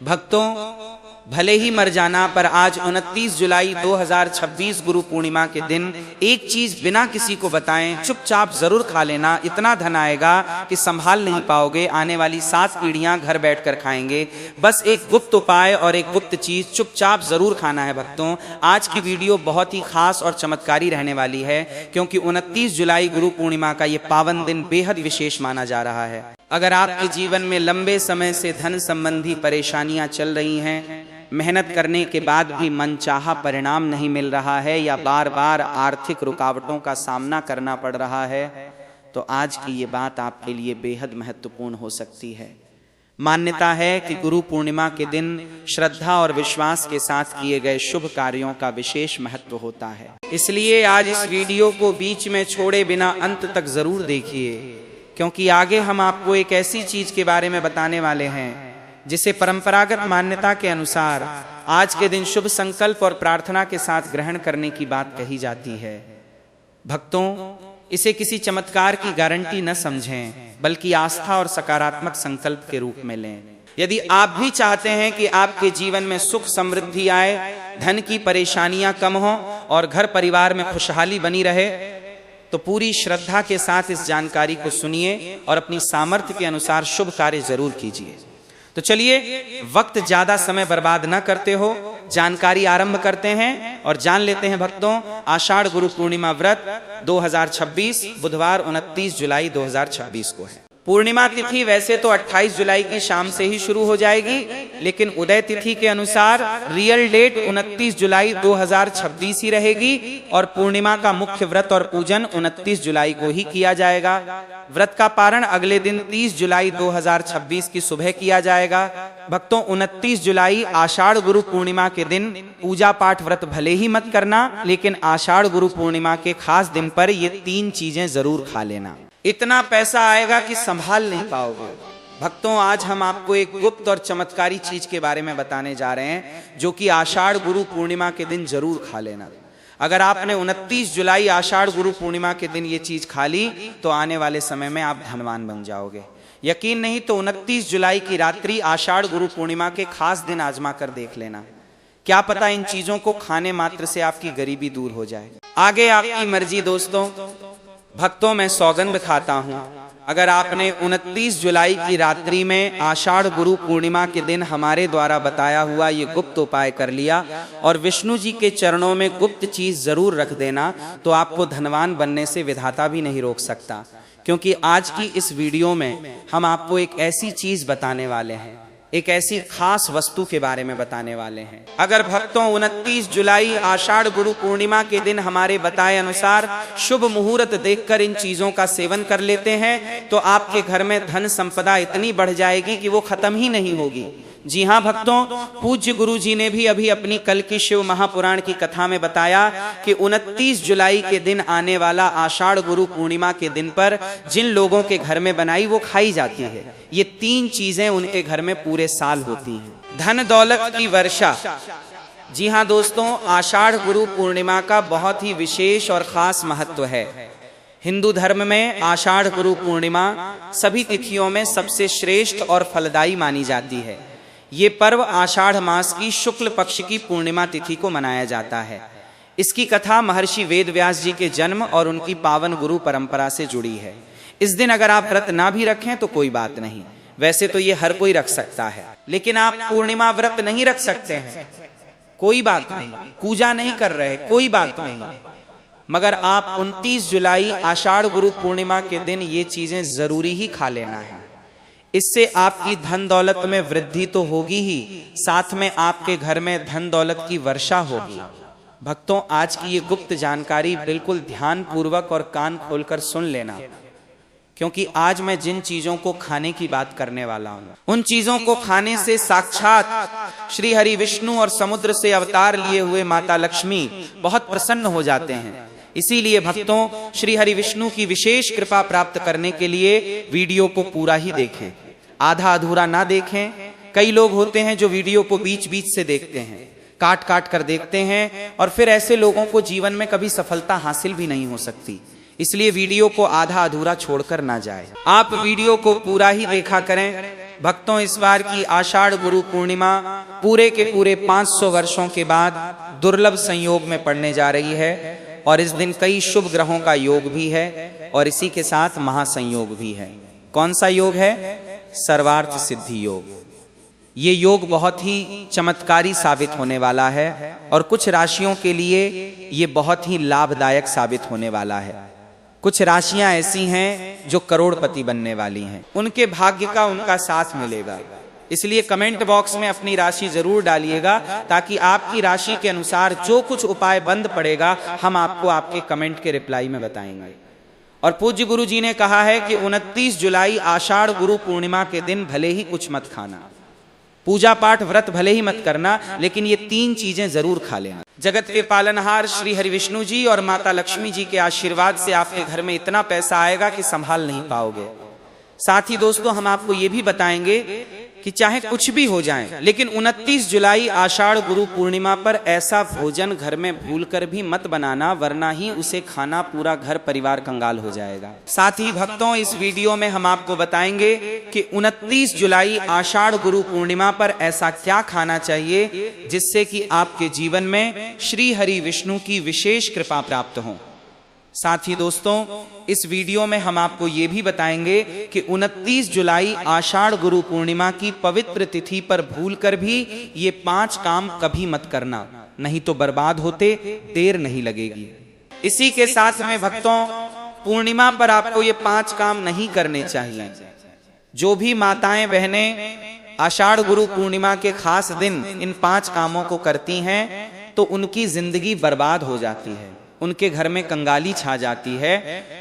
भक्तों, भले ही मर जाना पर आज 29 जुलाई 2026 गुरु पूर्णिमा के दिन एक चीज बिना किसी को बताएं चुपचाप जरूर खा लेना। इतना धन आएगा कि संभाल नहीं पाओगे, आने वाली 7 पीढ़ियां घर बैठकर खाएंगे। बस एक गुप्त उपाय और एक गुप्त चीज चुपचाप जरूर खाना है। भक्तों, आज की वीडियो बहुत ही खास और चमत्कारी रहने वाली है, क्योंकि 29 जुलाई गुरु पूर्णिमा का ये पावन दिन बेहद विशेष माना जा रहा है। अगर आपके जीवन में लंबे समय से धन संबंधी परेशानियां चल रही हैं, मेहनत करने के बाद भी मनचाहा परिणाम नहीं मिल रहा है, या बार बार आर्थिक रुकावटों का सामना करना पड़ रहा है, तो आज की ये बात आपके लिए बेहद महत्वपूर्ण हो सकती है। मान्यता है कि गुरु पूर्णिमा के दिन श्रद्धा और विश्वास के साथ किए गए शुभ कार्यों का विशेष महत्व होता है। इसलिए आज इस वीडियो को बीच में छोड़े बिना अंत तक जरूर देखिए, क्योंकि आगे हम आपको एक ऐसी चीज के बारे में बताने वाले हैं जिसे परंपरागत मान्यता के अनुसार आज के दिन शुभ संकल्प और प्रार्थना के साथ ग्रहण करने की बात कही जाती है। भक्तों, इसे किसी चमत्कार की गारंटी न समझें, बल्कि आस्था और सकारात्मक संकल्प के रूप में लें। यदि आप भी चाहते हैं कि आपके जीवन में सुख समृद्धि आए, धन की परेशानियां कम हो और घर परिवार में खुशहाली बनी रहे, तो पूरी श्रद्धा के साथ इस जानकारी को सुनिए और अपनी सामर्थ्य के अनुसार शुभ कार्य जरूर कीजिए। तो चलिए, वक्त ज्यादा समय बर्बाद न करते हो, जानकारी आरंभ करते हैं और जान लेते हैं भक्तों, आषाढ़ गुरु पूर्णिमा व्रत 2026 बुधवार 29 जुलाई 2026 को है। पूर्णिमा तिथि वैसे तो 28 जुलाई की शाम से ही शुरू हो जाएगी, लेकिन उदय तिथि के अनुसार रियल डेट 29 जुलाई 2026 ही रहेगी और पूर्णिमा का मुख्य व्रत और पूजन 29 जुलाई को ही किया जाएगा। व्रत का पारण अगले दिन 30 जुलाई 2026 की सुबह किया जाएगा। भक्तों, 29 जुलाई आषाढ़ गुरु पूर्णिमा के दिन पूजा पाठ व्रत भले ही मत करना, लेकिन आषाढ़ गुरु पूर्णिमा के खास दिन पर ये 3 चीजें जरूर खा लेना। इतना पैसा आएगा कि संभाल नहीं पाओगे। भक्तों, आज हम आपको एक गुप्त और चमत्कारी चीज के बारे में बताने जा रहे हैं, जो कि आषाढ़ गुरु पूर्णिमा के दिन जरूर खा लेना। अगर आपने 29 जुलाई आषाढ़ गुरु पूर्णिमा के दिन ये चीज खा ली, तो आने वाले समय में आप धनवान बन जाओगे। यकीन नहीं तो 29 जुलाई की रात्रि आषाढ़ गुरु पूर्णिमा के खास दिन आजमा कर देख लेना। क्या पता इन चीजों को खाने मात्र से आपकी गरीबी दूर हो जाए। आगे आपकी मर्जी दोस्तों। भक्तों, मैं सौगंध खाता हूं, अगर आपने 29 जुलाई की रात्रि में आषाढ़ गुरु पूर्णिमा के दिन हमारे द्वारा बताया हुआ ये गुप्त उपाय कर लिया और विष्णु जी के चरणों में गुप्त चीज जरूर रख देना, तो आपको धनवान बनने से विधाता भी नहीं रोक सकता। क्योंकि आज की इस वीडियो में हम आपको एक ऐसी चीज बताने वाले हैं, एक ऐसी खास वस्तु के बारे में बताने वाले हैं। अगर भक्तों 29 जुलाई आषाढ़ गुरु पूर्णिमा के दिन हमारे बताए अनुसार शुभ मुहूर्त देखकर इन चीजों का सेवन कर लेते हैं, तो आपके घर में धन संपदा इतनी बढ़ जाएगी कि वो खत्म ही नहीं होगी। जी हाँ भक्तों, पूज्य गुरु जी ने भी अभी अपनी कल की शिव महापुराण की कथा में बताया कि 29 जुलाई के दिन आने वाला आषाढ़ गुरु पूर्णिमा के दिन पर जिन लोगों के घर में बनाई वो खाई जाती है। ये 3 चीजें उनके घर में पूरे साल होती हैं। धन दौलत की वर्षा। जी हाँ दोस्तों, आषाढ़ गुरु पूर्णिमा का बहुत ही विशेष और खास महत्व है। हिंदू धर्म में आषाढ़ गुरु पूर्णिमा सभी तिथियों में सबसे श्रेष्ठ और फलदायी मानी जाती है। ये पर्व आषाढ़ मास की शुक्ल पक्ष की पूर्णिमा तिथि को मनाया जाता है। इसकी कथा महर्षि वेदव्यास जी के जन्म और उनकी पावन गुरु परंपरा से जुड़ी है। इस दिन अगर आप व्रत ना भी रखें तो कोई बात नहीं, वैसे तो ये हर कोई रख सकता है, लेकिन आप पूर्णिमा व्रत नहीं रख सकते हैं, कोई बात नहीं। पूजा नहीं कर रहे, कोई बात नहीं, मगर आप 29 जुलाई आषाढ़ गुरु पूर्णिमा के दिन ये चीजें जरूरी ही खा लेना है। इससे आपकी धन दौलत में वृद्धि तो होगी ही, साथ में आपके घर में धन दौलत की वर्षा होगी। भक्तों, आज की ये गुप्त जानकारी बिल्कुल ध्यान पूर्वक और कान खोलकर सुन लेना, क्योंकि आज मैं जिन चीजों को खाने की बात करने वाला हूँ, उन चीजों को खाने से साक्षात श्री हरि विष्णु और समुद्र से अवतार लिए हुए माता लक्ष्मी बहुत प्रसन्न हो जाते हैं। इसीलिए भक्तों, श्री हरि विष्णु की विशेष कृपा प्राप्त करने के लिए वीडियो को पूरा ही देखें, आधा अधूरा ना देखें। कई लोग होते हैं जो वीडियो को बीच बीच से देखते हैं, काट काट कर देखते हैं, और फिर ऐसे लोगों को जीवन में कभी सफलता हासिल भी नहीं हो सकती। इसलिए वीडियो को आधा अधूरा छोड़कर ना जाए, आप वीडियो को पूरा ही देखा करें। भक्तों, इस बार की आषाढ़ गुरु पूर्णिमा पूरे के पूरे 500 वर्षों के बाद दुर्लभ संयोग में पड़ने जा रही है और इस दिन कई शुभ ग्रहों का योग भी है और इसी के साथ महासंयोग भी है। कौन सा योग है? सर्वार्थ सिद्धि योग। ये योग बहुत ही चमत्कारी साबित होने वाला है और कुछ राशियों के लिए ये बहुत ही लाभदायक साबित होने वाला है। कुछ राशियां ऐसी हैं जो करोड़पति बनने वाली हैं, उनके भाग्य का उनका साथ मिलेगा। इसलिए कमेंट बॉक्स में अपनी राशि जरूर डालिएगा ताकि आपकी राशि के अनुसार जो कुछ उपाय बंद पड़ेगा हम आपको आपके कमेंट के रिप्लाई में बताएंगे। और पूज्य गुरु जी ने कहा है कि 29 जुलाई आषाढ़ गुरु पूर्णिमा के दिन भले ही कुछ मत खाना, पूजा पाठ व्रत भले ही मत करना, लेकिन ये 3 चीजें जरूर खा लेना। जगत के पालनहार श्री हरि विष्णु जी और माता लक्ष्मी जी के आशीर्वाद से आपके घर में इतना पैसा आएगा कि संभाल नहीं पाओगे। साथ ही दोस्तों, हम आपको ये भी बताएंगे कि चाहे कुछ भी हो जाए, लेकिन 29 जुलाई आषाढ़ गुरु पूर्णिमा पर ऐसा भोजन घर में भूलकर भी मत बनाना, वरना ही उसे खाना पूरा घर परिवार कंगाल हो जाएगा। साथ ही भक्तों, इस वीडियो में हम आपको बताएंगे कि 29 जुलाई आषाढ़ गुरु पूर्णिमा पर ऐसा क्या खाना चाहिए जिससे कि आपके जीवन में श्री हरि विष्णु की विशेष कृपा प्राप्त हो। साथ ही दोस्तों, इस वीडियो में हम आपको ये भी बताएंगे कि 29 जुलाई आषाढ़ गुरु पूर्णिमा की पवित्र तिथि पर भूलकर भी ये 5 काम कभी मत करना, नहीं तो बर्बाद होते देर नहीं लगेगी। इसी के साथ में भक्तों, पूर्णिमा पर आपको ये 5 काम नहीं करने चाहिए। जो भी माताएं बहनें आषाढ़ गुरु पूर्णिमा के खास दिन इन 5 कामों को करती हैं तो उनकी जिंदगी बर्बाद हो जाती है, उनके घर में कंगाली छा जाती है।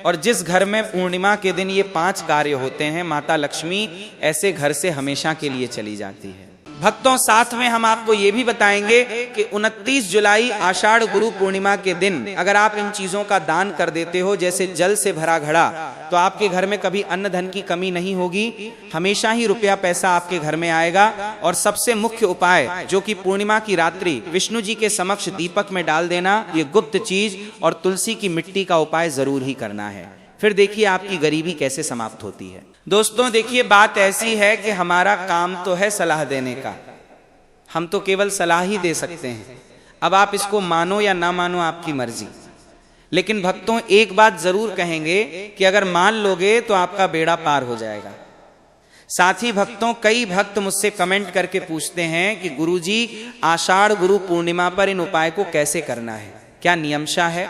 और जिस घर में पूर्णिमा के दिन ये 5 कार्य होते हैं, माता लक्ष्मी ऐसे घर से हमेशा के लिए चली जाती है। भक्तों, साथ में हम आपको ये भी बताएंगे कि 29 जुलाई आषाढ़ गुरु पूर्णिमा के दिन अगर आप इन चीजों का दान कर देते हो, जैसे जल से भरा घड़ा, तो आपके घर में कभी अन्न धन की कमी नहीं होगी, हमेशा ही रुपया पैसा आपके घर में आएगा। और सबसे मुख्य उपाय जो कि पूर्णिमा की रात्रि विष्णु जी के समक्ष दीपक में डाल देना, ये गुप्त चीज और तुलसी की मिट्टी का उपाय जरूर ही करना है। फिर देखिए आपकी गरीबी कैसे समाप्त होती है। दोस्तों देखिए, बात ऐसी है कि हमारा काम तो है सलाह देने का, हम तो केवल सलाह ही दे सकते हैं। अब आप इसको मानो या ना मानो आपकी मर्जी, लेकिन भक्तों एक बात जरूर कहेंगे कि अगर मान लोगे तो आपका बेड़ा पार हो जाएगा। साथ ही भक्तों, कई भक्त मुझसे कमेंट करके पूछते हैं कि गुरुजी आषाढ़ गुरु पूर्णिमा पर इन उपाय को कैसे करना है, क्या नियमशा है?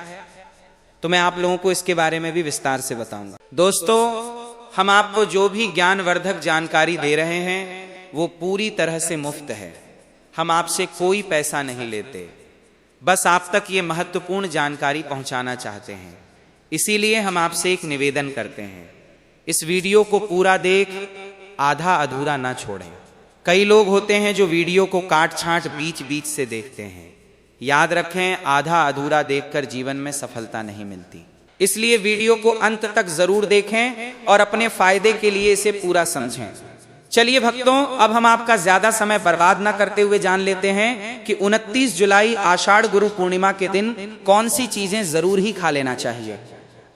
तो मैं आप लोगों को इसके बारे में भी विस्तार से बताऊंगा। दोस्तों, हम आपको जो भी ज्ञानवर्धक जानकारी दे रहे हैं वो पूरी तरह से मुफ्त है। हम आपसे कोई पैसा नहीं लेते, बस आप तक ये महत्वपूर्ण जानकारी पहुंचाना चाहते हैं। इसीलिए हम आपसे एक निवेदन करते हैं, इस वीडियो को पूरा देख आधा अधूरा ना छोड़ें। कई लोग होते हैं जो वीडियो को काट छांट बीच बीच से देखते हैं। याद रखें, आधा अधूरा देखकर जीवन में सफलता नहीं मिलती। इसलिए वीडियो को अंत तक जरूर देखें और अपने फायदे के लिए इसे पूरा समझें। चलिए भक्तों, अब हम आपका ज्यादा समय बर्बाद न करते हुए जान लेते हैं कि 29 जुलाई आषाढ़ गुरु पूर्णिमा के दिन कौन सी चीजें जरूर ही खा लेना चाहिए।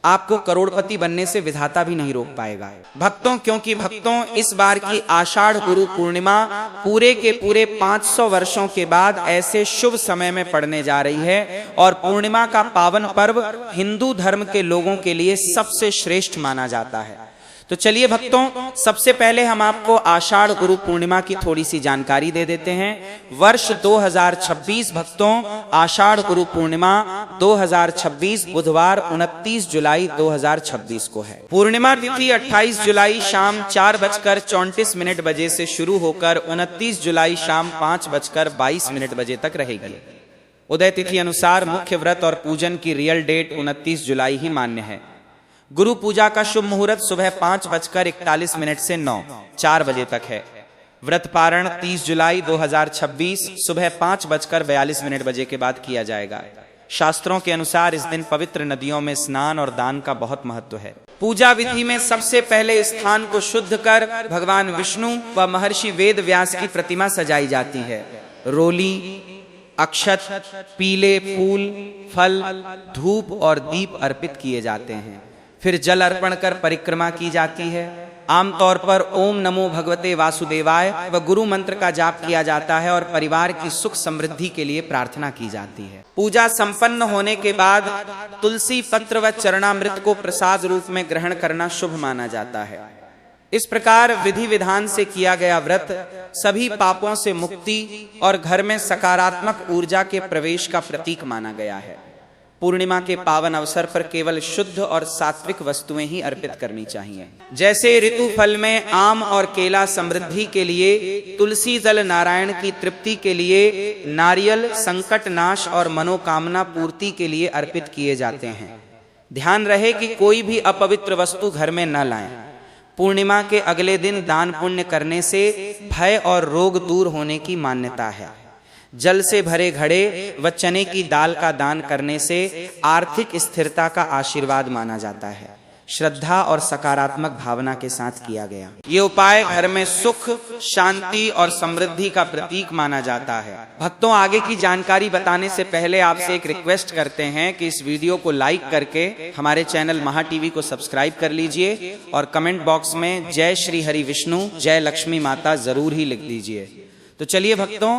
आपको करोड़पति बनने से विधाता भी नहीं रोक पाएगा भक्तों, क्योंकि भक्तों इस बार की आषाढ़ गुरु पूर्णिमा पूरे के पूरे 500 वर्षों के बाद ऐसे शुभ समय में पड़ने जा रही है। और पूर्णिमा का पावन पर्व हिंदू धर्म के लोगों के लिए सबसे श्रेष्ठ माना जाता है। तो चलिए भक्तों, सबसे पहले हम आपको आषाढ़ गुरु पूर्णिमा की थोड़ी सी जानकारी दे देते हैं। वर्ष 2026 भक्तों, आषाढ़ गुरु पूर्णिमा 2026 बुधवार 29 जुलाई 2026 को है। पूर्णिमा तिथि 28 जुलाई शाम 4:34 बजे से शुरू होकर 29 जुलाई शाम 5:22 बजे तक रहेगी। उदय तिथि अनुसार मुख्य व्रत और पूजन की रियल डेट 29 जुलाई ही मान्य है। गुरु पूजा का शुभ मुहूर्त सुबह 5:41 से 4 बजे तक है। व्रत पारण 30 जुलाई 2026 सुबह 5:42 बजे के बाद किया जाएगा। शास्त्रों के अनुसार इस दिन पवित्र नदियों में स्नान और दान का बहुत महत्व है। पूजा विधि में सबसे पहले स्थान को शुद्ध कर भगवान विष्णु व महर्षि वेद व्यास की प्रतिमा सजाई जाती है। रोली, अक्षत, पीले फूल, फल, धूप और दीप अर्पित किए जाते हैं। फिर जल अर्पण कर परिक्रमा की जाती है। आमतौर पर ओम नमो भगवते वासुदेवाय व गुरु मंत्र का जाप किया जाता है और परिवार की सुख समृद्धि के लिए प्रार्थना की जाती है। पूजा संपन्न होने के बाद तुलसी पत्र व चरणामृत को प्रसाद रूप में ग्रहण करना शुभ माना जाता है। इस प्रकार विधि विधान से किया गया व्रत सभी पापों से मुक्ति और घर में सकारात्मक ऊर्जा के प्रवेश का प्रतीक माना गया है। पूर्णिमा के पावन अवसर पर केवल शुद्ध और सात्विक वस्तुएं ही अर्पित करनी चाहिए। जैसे ऋतु फल में आम और केला समृद्धि के लिए, तुलसी जल नारायण की तृप्ति के लिए, नारियल संकट नाश और मनोकामना पूर्ति के लिए अर्पित किए जाते हैं। ध्यान रहे कि कोई भी अपवित्र वस्तु घर में न लाएं। पूर्णिमा के अगले दिन दान पुण्य करने से भय और रोग दूर होने की मान्यता है। जल से भरे घड़े व चने की दाल का दान करने से आर्थिक स्थिरता का आशीर्वाद माना जाता है। श्रद्धा और सकारात्मक भावना के साथ किया गया ये उपाय घर में सुख, शांति और समृद्धि का प्रतीक माना जाता है। भक्तों, आगे की जानकारी बताने से पहले आपसे एक रिक्वेस्ट करते हैं कि इस वीडियो को लाइक करके हमारे चैनल महा टीवी को सब्सक्राइब कर लीजिए और कमेंट बॉक्स में जय श्री हरि विष्णु, जय लक्ष्मी माता जरूर ही लिख दीजिए। तो चलिए भक्तों,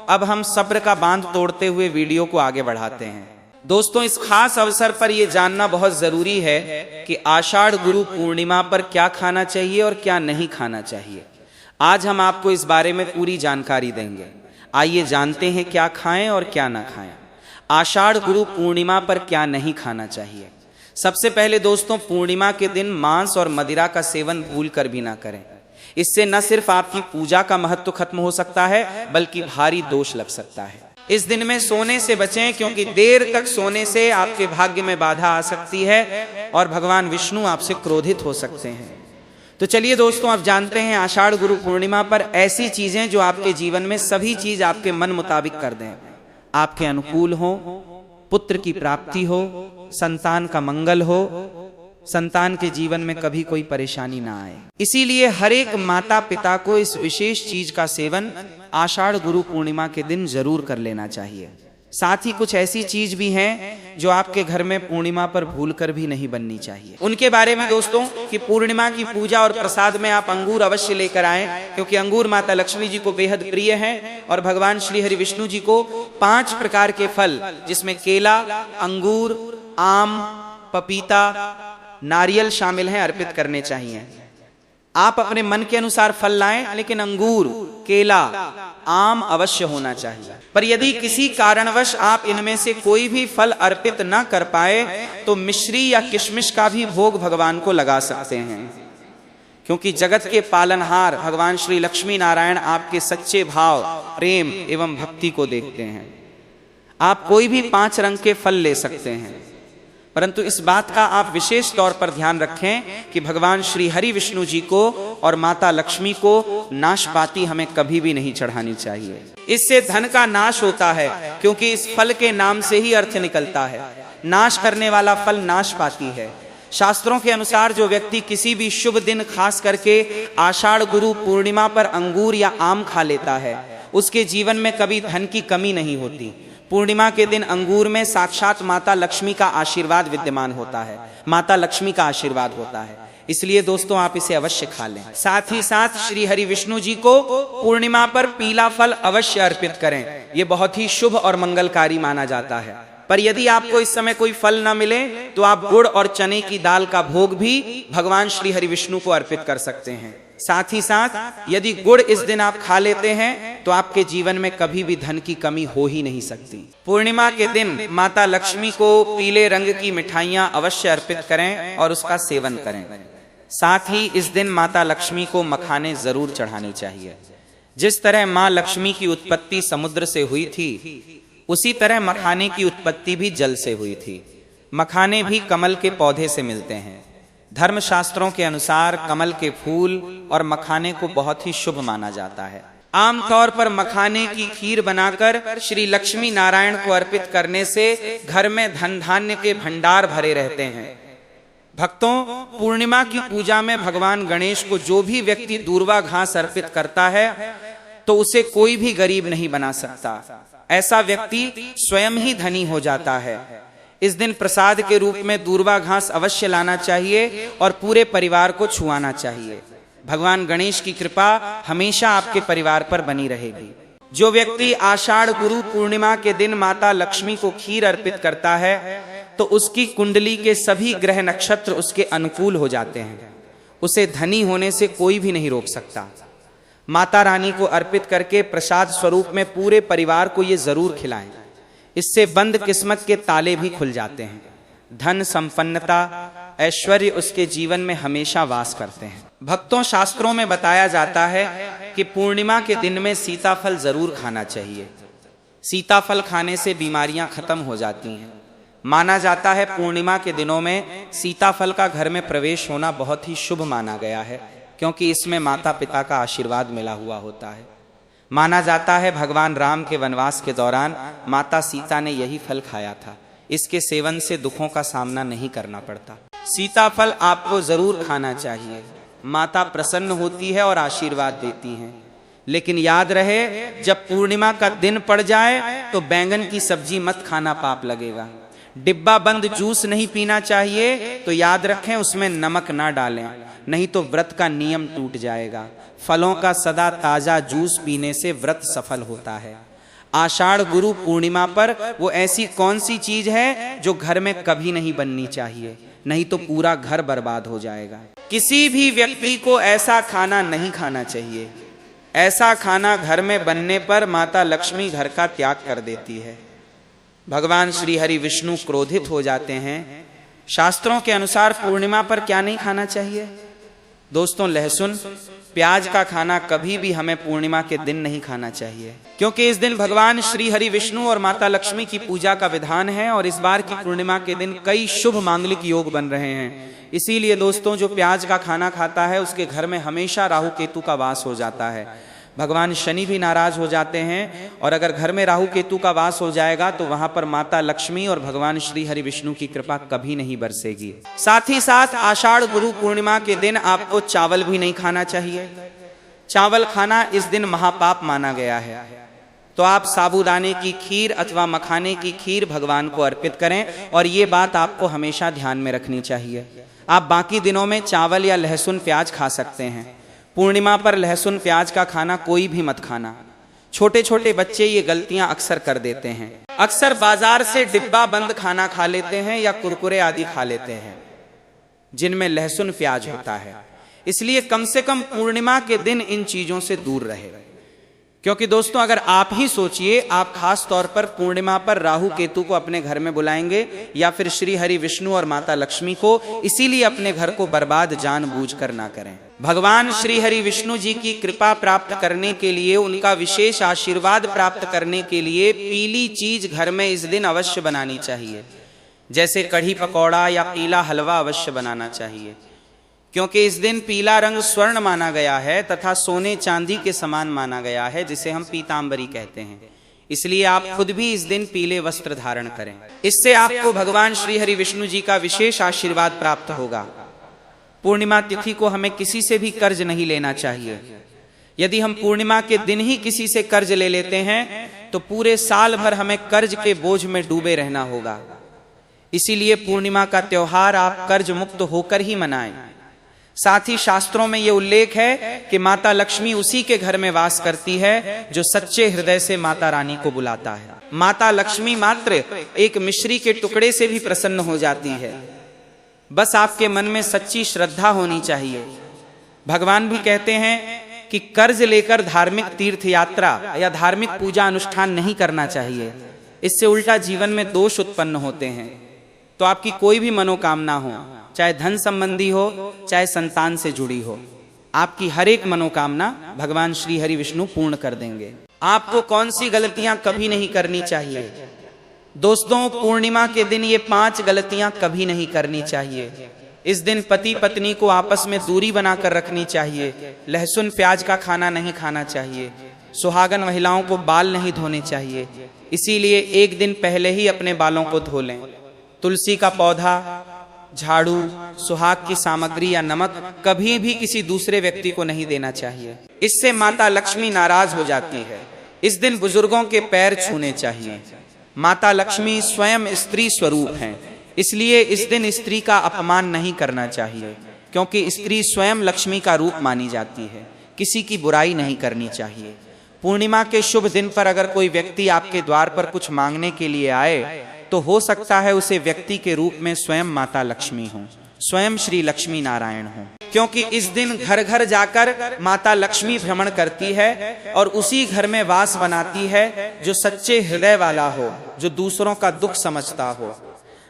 अब हम सब्र का बांध तोड़ते हुए वीडियो को आगे बढ़ाते हैं। दोस्तों, इस खास अवसर पर यह जानना बहुत जरूरी है कि आषाढ़ गुरु पूर्णिमा पर क्या खाना चाहिए और क्या नहीं खाना चाहिए। आज हम आपको इस बारे में पूरी जानकारी देंगे। आइए जानते हैं क्या खाएं और क्या ना खाएं। आषाढ़ गुरु पूर्णिमा पर क्या नहीं खाना चाहिए। सबसे पहले दोस्तों, पूर्णिमा के दिन मांस और मदिरा का सेवन भूल कर भी ना करें। इससे न सिर्फ आपकी पूजा का महत्व खत्म हो सकता है, बल्कि भारी दोष लग सकता है। इस दिन में सोने से बचें, क्योंकि देर तक सोने से आपके भाग्य में बाधा आ सकती है और भगवान विष्णु आपसे क्रोधित हो सकते हैं। तो चलिए दोस्तों, अब जानते हैं आषाढ़ गुरु पूर्णिमा पर ऐसी चीजें जो आपके जीवन में सभी चीज आपके मन मुताबिक कर दें, आपके अनुकूल हो, पुत्र की प्राप्ति हो, संतान का मंगल हो, संतान के जीवन में कभी कोई परेशानी ना आए। इसीलिए हर एक माता पिता को इस विशेष चीज का सेवन आषाढ़ गुरु पूर्णिमा के दिन जरूर कर लेना चाहिए। साथ ही कुछ ऐसी चीज भी हैं जो आपके घर में पूर्णिमा पर भूलकर भी नहीं बननी चाहिए। उनके बारे में दोस्तों कि पूर्णिमा की पूजा और प्रसाद में आप अंगूर अवश्य लेकर आएं, क्योंकि अंगूर माता लक्ष्मी जी को बेहद प्रिय हैं और भगवान श्री हरि विष्णु जी को 5 प्रकार के फल, जिसमें केला, अंगूर, आम, पपीता, नारियल शामिल हैं, अर्पित करने चाहिए। आप अपने मन के अनुसार फल लाएं, लेकिन अंगूर, केला, आम अवश्य होना चाहिए। पर यदि किसी कारणवश आप इनमें से कोई भी फल अर्पित न कर पाए तो मिश्री या किशमिश का भी भोग भगवान को लगा सकते हैं, क्योंकि जगत के पालनहार भगवान श्री लक्ष्मी नारायण आपके सच्चे भाव, प्रेम एवं भक्ति को देखते हैं। आप कोई भी 5 रंग के फल ले सकते हैं, परंतु इस बात का आप विशेष तौर पर ध्यान रखें कि भगवान श्री हरि विष्णु जी को और माता लक्ष्मी को नाशपाती हमें कभी भी नहीं चढ़ानी चाहिए। इससे धन का नाश होता है, क्योंकि इस फल के नाम से ही अर्थ निकलता है। नाश करने वाला फल नाशपाती है। शास्त्रों के अनुसार जो व्यक्ति किसी भी शुभ दिन खास करके आषाढ़ गुरु पूर्णिमा पर अंगूर या आम खा लेता है, उसके जीवन में कभी धन की कमी नहीं होती। पूर्णिमा के दिन अंगूर में साक्षात माता लक्ष्मी का आशीर्वाद विद्यमान होता है, माता लक्ष्मी का आशीर्वाद होता है। इसलिए दोस्तों, आप इसे अवश्य खा लें। साथ ही साथ श्री हरि विष्णु जी को पूर्णिमा पर पीला फल अवश्य अर्पित करें। ये बहुत ही शुभ और मंगलकारी माना जाता है। पर यदि आपको इस समय कोई फल न मिले तो आप गुड़ और चने की दाल का भोग भी भगवान श्री हरि विष्णु को अर्पित कर सकते हैं। साथ ही साथ यदि गुड़ इस दिन आप खा लेते हैं तो आपके जीवन में कभी भी धन की कमी हो ही नहीं सकती। पूर्णिमा के दिन माता लक्ष्मी को पीले रंग की मिठाइयां अवश्य अर्पित करें और उसका सेवन करें। साथ ही इस दिन माता लक्ष्मी को मखाने जरूर चढ़ाने चाहिए। जिस तरह माँ लक्ष्मी की उत्पत्ति समुद्र से हुई थी, उसी तरह मखाने की उत्पत्ति भी जल से हुई थी। मखाने भी कमल के पौधे से मिलते हैं। धर्मशास्त्रों के अनुसार कमल के फूल और मखाने को बहुत ही शुभ माना जाता है। आमतौर पर मखाने की खीर बनाकर श्री लक्ष्मी नारायण को अर्पित करने से घर में धन धान्य के भंडार भरे रहते हैं। भक्तों, पूर्णिमा की पूजा में भगवान गणेश को जो भी व्यक्ति दूर्वा घास अर्पित करता है तो उसे कोई भी गरीब नहीं बना सकता। ऐसा व्यक्ति स्वयं ही धनी हो जाता है। इस दिन प्रसाद के रूप में दूर्वा घास अवश्य लाना चाहिए और पूरे परिवार को छुआना चाहिए। भगवान गणेश की कृपा हमेशा आपके परिवार पर बनी रहेगी। जो व्यक्ति आषाढ़ गुरु पूर्णिमा के दिन माता लक्ष्मी को खीर अर्पित करता है तो उसकी कुंडली के सभी ग्रह नक्षत्र उसके अनुकूल हो जाते हैं। उसे धनी होने से कोई भी नहीं रोक सकता। माता रानी को अर्पित करके प्रसाद स्वरूप में पूरे परिवार को ये जरूर खिलाएं। इससे बंद किस्मत के ताले भी खुल जाते हैं। धन संपन्नता ऐश्वर्य उसके जीवन में हमेशा वास करते हैं। भक्तों, शास्त्रों में बताया जाता है कि पूर्णिमा के दिन में सीताफल जरूर खाना चाहिए। सीताफल खाने से बीमारियां खत्म हो जाती हैं। माना जाता है पूर्णिमा के दिनों में सीताफल का घर में प्रवेश होना बहुत ही शुभ माना गया है, क्योंकि इसमें माता पिता का आशीर्वाद मिला हुआ होता है। माना जाता है भगवान राम के वनवास के दौरान माता सीता ने यही फल खाया था। इसके सेवन से दुखों का सामना नहीं करना पड़ता। सीताफल आपको जरूर खाना चाहिए। माता प्रसन्न होती है और आशीर्वाद देती हैं। लेकिन याद रहे, जब पूर्णिमा का दिन पड़ जाए तो बैंगन की सब्जी मत खाना, पाप लगेगा। डिब्बा बंद जूस नहीं पीना चाहिए, तो याद रखें उसमें नमक ना डालें, नहीं तो व्रत का नियम टूट जाएगा। फलों का सदा ताजा जूस पीने से व्रत सफल होता है। आषाढ़ गुरु पूर्णिमा पर वो ऐसी कौन सी चीज है जो घर में कभी नहीं बननी चाहिए, नहीं तो पूरा घर बर्बाद हो जाएगा। किसी भी व्यक्ति को ऐसा खाना नहीं खाना चाहिए। ऐसा खाना घर में बनने पर माता लक्ष्मी घर का त्याग कर देती है। भगवान श्री हरि विष्णु क्रोधित हो जाते हैं। शास्त्रों के अनुसार पूर्णिमा पर क्या नहीं खाना चाहिए? दोस्तों, लहसुन प्याज का खाना कभी भी हमें पूर्णिमा के दिन नहीं खाना चाहिए, क्योंकि इस दिन भगवान श्री हरि विष्णु और माता लक्ष्मी की पूजा का विधान है और इस बार की पूर्णिमा के दिन कई शुभ मांगलिक योग बन रहे हैं। इसीलिए दोस्तों, जो प्याज का खाना खाता है उसके घर में हमेशा राहु केतु का वास हो जाता है। भगवान शनि भी नाराज हो जाते हैं, और अगर घर में राहु केतु का वास हो जाएगा तो वहां पर माता लक्ष्मी और भगवान श्री हरि विष्णु की कृपा कभी नहीं बरसेगी। साथ ही साथ आषाढ़ गुरु पूर्णिमा के दिन आपको चावल भी नहीं खाना चाहिए। चावल खाना इस दिन महापाप माना गया है। तो आप साबूदाने की खीर अथवा मखाने की खीर भगवान को अर्पित करें, और ये बात आपको हमेशा ध्यान में रखनी चाहिए। आप बाकी दिनों में चावल या लहसुन प्याज खा सकते हैं। पूर्णिमा पर लहसुन प्याज का खाना कोई भी मत खाना। छोटे छोटे बच्चे ये गलतियां अक्सर कर देते हैं। अक्सर बाजार से डिब्बा बंद खाना खा लेते हैं या कुरकुरे आदि खा लेते हैं जिनमें लहसुन प्याज होता है। इसलिए कम से कम पूर्णिमा के दिन इन चीजों से दूर रहे। क्योंकि दोस्तों, अगर आप ही सोचिए, आप खास तौर पर पूर्णिमा पर राहु केतु को अपने घर में बुलाएंगे या फिर श्री हरि विष्णु और माता लक्ष्मी को, इसीलिए अपने घर को बर्बाद जानबूझकर ना करें। भगवान श्री हरि विष्णु जी की कृपा प्राप्त करने के लिए, उनका विशेष आशीर्वाद प्राप्त करने के लिए पीली चीज घर में इस दिन अवश्य बनानी चाहिए। जैसे कढ़ी पकौड़ा या पीला हलवा अवश्य बनाना चाहिए, क्योंकि इस दिन पीला रंग स्वर्ण माना गया है तथा सोने चांदी के समान माना गया है, जिसे हम पीतांबरी कहते हैं। इसलिए आप खुद भी इस दिन पीले वस्त्र धारण करें। इससे आपको भगवान श्री हरि विष्णु जी का विशेष आशीर्वाद प्राप्त होगा। पूर्णिमा तिथि को हमें किसी से भी कर्ज नहीं लेना चाहिए। यदि हम पूर्णिमा के दिन ही किसी से कर्ज ले लेते हैं तो पूरे साल भर हमें कर्ज के बोझ में डूबे रहना होगा। इसीलिए पूर्णिमा का त्योहार आप कर्ज मुक्त होकर ही मनाएं। साथ ही शास्त्रों में यह उल्लेख है कि माता लक्ष्मी उसी के घर में वास करती है जो सच्चे हृदय से माता रानी को बुलाता है। माता लक्ष्मी मात्र एक मिश्री के टुकड़े से भी प्रसन्न हो जाती है। बस आपके मन में सच्ची श्रद्धा होनी चाहिए। भगवान भी कहते हैं कि कर्ज लेकर धार्मिक तीर्थ यात्रा या धार्मिक पूजा अनुष्ठान नहीं करना चाहिए। इससे उल्टा जीवन में दोष उत्पन्न होते हैं। तो आपकी कोई भी मनोकामना हो, चाहे धन संबंधी हो, चाहे संतान से जुड़ी हो, आपकी हर एक मनोकामना भगवान श्री हरि विष्णु पूर्ण कर देंगे। आपको कौन सी गलतियां कभी नहीं करनी चाहिए? दोस्तों, पूर्णिमा के दिन ये 5 गलतियां कभी नहीं करनी चाहिए। इस दिन पति पत्नी को आपस में दूरी बनाकर रखनी चाहिए। लहसुन प्याज का खाना नहीं खाना चाहिए। सुहागन महिलाओं को बाल नहीं धोने चाहिए। इसीलिए एक दिन पहले ही अपने बालों को धो लें। तुलसी का पौधा, झाड़ू, सुहाग की सामग्री या नमक कभी भी किसी दूसरे व्यक्ति को नहीं देना चाहिए। इससे माता लक्ष्मी नाराज हो जाती है। इस दिन बुजुर्गों के पैर छूने चाहिए। माता लक्ष्मी स्वयं स्त्री स्वरूप हैं, इसलिए इस दिन स्त्री का अपमान नहीं करना चाहिए। क्योंकि स्त्री स्वयं लक्ष्मी का रूप मानी जाती है। किसी की बुराई नहीं करनी चाहिए। पूर्णिमा के शुभ दिन पर अगर कोई व्यक्ति आपके द्वार पर कुछ मांगने के लिए आए तो हो सकता है उसे व्यक्ति के रूप में स्वयं माता लक्ष्मी हो, स्वयं श्री लक्ष्मी नारायण हो, क्योंकि इस दिन घर घर जाकर माता लक्ष्मी भ्रमण करती है और उसी घर में वास बनाती है जो सच्चे हृदय वाला हो, जो दूसरों का दुख समझता हो।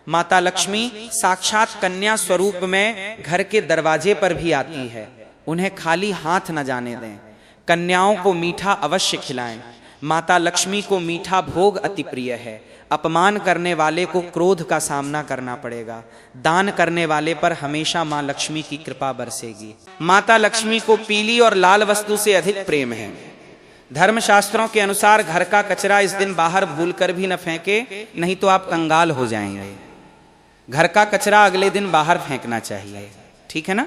माता लक्ष्मी साक्षात कन्या स्वरूप में घर के दरवाजे पर भी आती है। उन्हें खाली हाथ न जाने दें। कन्याओं को मीठा अवश्य खिलाएं। माता लक्ष्मी को मीठा भोग अति प्रिय है। अपमान करने वाले को क्रोध का सामना करना पड़ेगा। दान करने वाले पर हमेशा मां लक्ष्मी की कृपा बरसेगी। माता लक्ष्मी को पीली और लाल वस्तु से अधिक प्रेम है। धर्मशास्त्रों के अनुसार घर का कचरा इस दिन बाहर भूलकर भी न फेंके, नहीं तो आप कंगाल हो जाएंगे। घर का कचरा अगले दिन बाहर फेंकना चाहिए, ठीक है ना।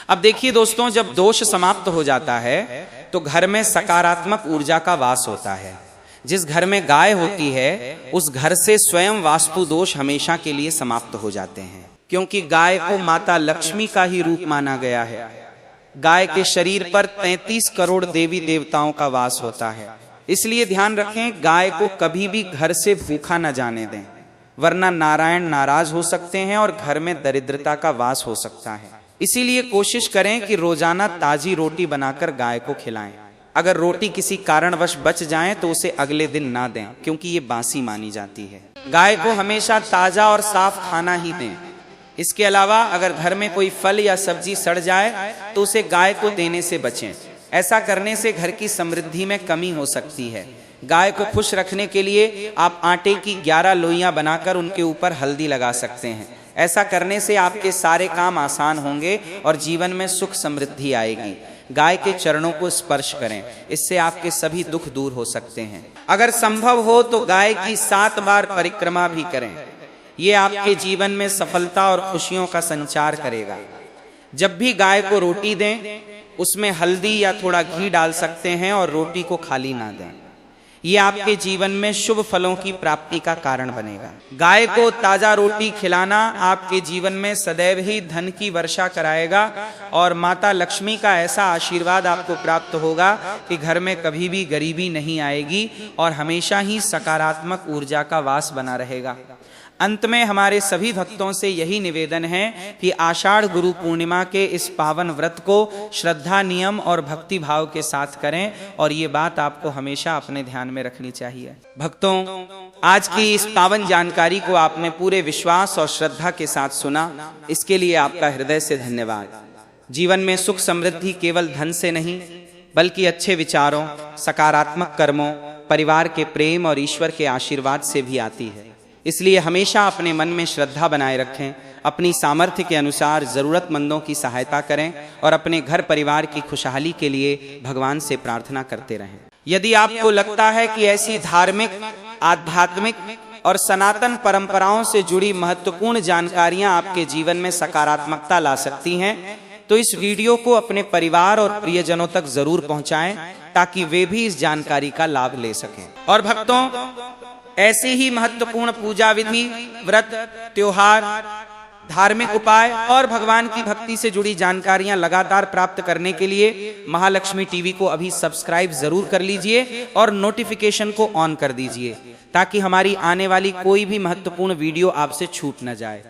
अब देखिए दोस्तों, जब दोष समाप्त हो जाता है तो घर में सकारात्मक ऊर्जा का वास होता है। जिस घर में गाय होती है उस घर से स्वयं वास्तु दोष हमेशा के लिए समाप्त हो जाते हैं, क्योंकि गाय को माता लक्ष्मी का ही रूप माना गया है। गाय के शरीर पर 33 करोड़ देवी देवताओं का वास होता है। इसलिए ध्यान रखें, गाय को कभी भी घर से भूखा न जाने दें, वरना नारायण नाराज हो सकते हैं और घर में दरिद्रता का वास हो सकता है। इसीलिए कोशिश करें कि रोजाना ताजी रोटी बनाकर गाय को खिलाएं। अगर रोटी किसी कारणवश बच जाए तो उसे अगले दिन ना दें, क्योंकि ये बासी मानी जाती है। गाय को हमेशा ताजा और साफ खाना ही दें। इसके अलावा अगर घर में कोई फल या सब्जी सड़ जाए तो उसे गाय को देने से बचें। ऐसा करने से घर की समृद्धि में कमी हो सकती है। गाय को खुश रखने के लिए आप आटे की 11 लोइयां बनाकर उनके ऊपर हल्दी लगा सकते हैं। ऐसा करने से आपके सारे काम आसान होंगे और जीवन में सुख समृद्धि आएगी। गाय के चरणों को स्पर्श करें, इससे आपके सभी दुख दूर हो सकते हैं। अगर संभव हो तो गाय की 7 बार परिक्रमा भी करें। ये आपके जीवन में सफलता और खुशियों का संचार करेगा। जब भी गाय को रोटी दें, उसमें हल्दी या थोड़ा घी डाल सकते हैं और रोटी को खाली ना दें। ये आपके जीवन में शुभ फलों की प्राप्ति का कारण बनेगा। गाय को ताजा रोटी खिलाना आपके जीवन में सदैव ही धन की वर्षा कराएगा और माता लक्ष्मी का ऐसा आशीर्वाद आपको प्राप्त होगा कि घर में कभी भी गरीबी नहीं आएगी और हमेशा ही सकारात्मक ऊर्जा का वास बना रहेगा। अंत में हमारे सभी भक्तों से यही निवेदन है कि आषाढ़ गुरु पूर्णिमा के इस पावन व्रत को श्रद्धा, नियम और भक्ति भाव के साथ करें और ये बात आपको हमेशा अपने ध्यान में रखनी चाहिए। भक्तों, आज की इस पावन जानकारी को आपने पूरे विश्वास और श्रद्धा के साथ सुना, इसके लिए आपका हृदय से धन्यवाद। जीवन में सुख समृद्धि केवल धन से नहीं, बल्कि अच्छे विचारों, सकारात्मक कर्मों, परिवार के प्रेम और ईश्वर के आशीर्वाद से भी आती है। इसलिए हमेशा अपने मन में श्रद्धा बनाए रखें, अपनी सामर्थ्य के अनुसार जरूरतमंदों की सहायता करें और अपने घर परिवार की खुशहाली के लिए भगवान से प्रार्थना करते रहें। यदि आपको लगता है कि ऐसी धार्मिक, आध्यात्मिक और सनातन परंपराओं से जुड़ी महत्वपूर्ण जानकारियां आपके जीवन में सकारात्मकता ला सकती हैं, तो इस वीडियो को अपने परिवार और प्रियजनों तक जरूर पहुंचाएं, ताकि वे भी इस जानकारी का लाभ ले सकें। और भक्तों, ऐसे ही महत्वपूर्ण पूजा विधि, व्रत, त्योहार, धार्मिक उपाय और भगवान की भक्ति से जुड़ी जानकारियां लगातार प्राप्त करने के लिए महालक्ष्मी टीवी को अभी सब्सक्राइब जरूर कर लीजिए और नोटिफिकेशन को ऑन कर दीजिए, ताकि हमारी आने वाली कोई भी महत्वपूर्ण वीडियो आपसे छूट न जाए।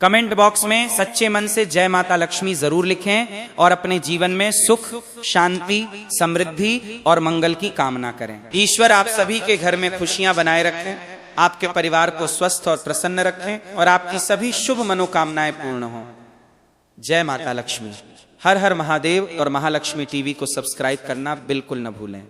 कमेंट बॉक्स में सच्चे मन से जय माता लक्ष्मी जरूर लिखें और अपने जीवन में सुख, शांति, समृद्धि और मंगल की कामना करें। ईश्वर आप सभी के घर में खुशियां बनाए रखें, आपके परिवार को स्वस्थ और प्रसन्न रखें और आपकी सभी शुभ मनोकामनाएं पूर्ण हों। जय माता लक्ष्मी। हर हर महादेव। और महालक्ष्मी टीवी को सब्सक्राइब करना बिल्कुल न भूलें।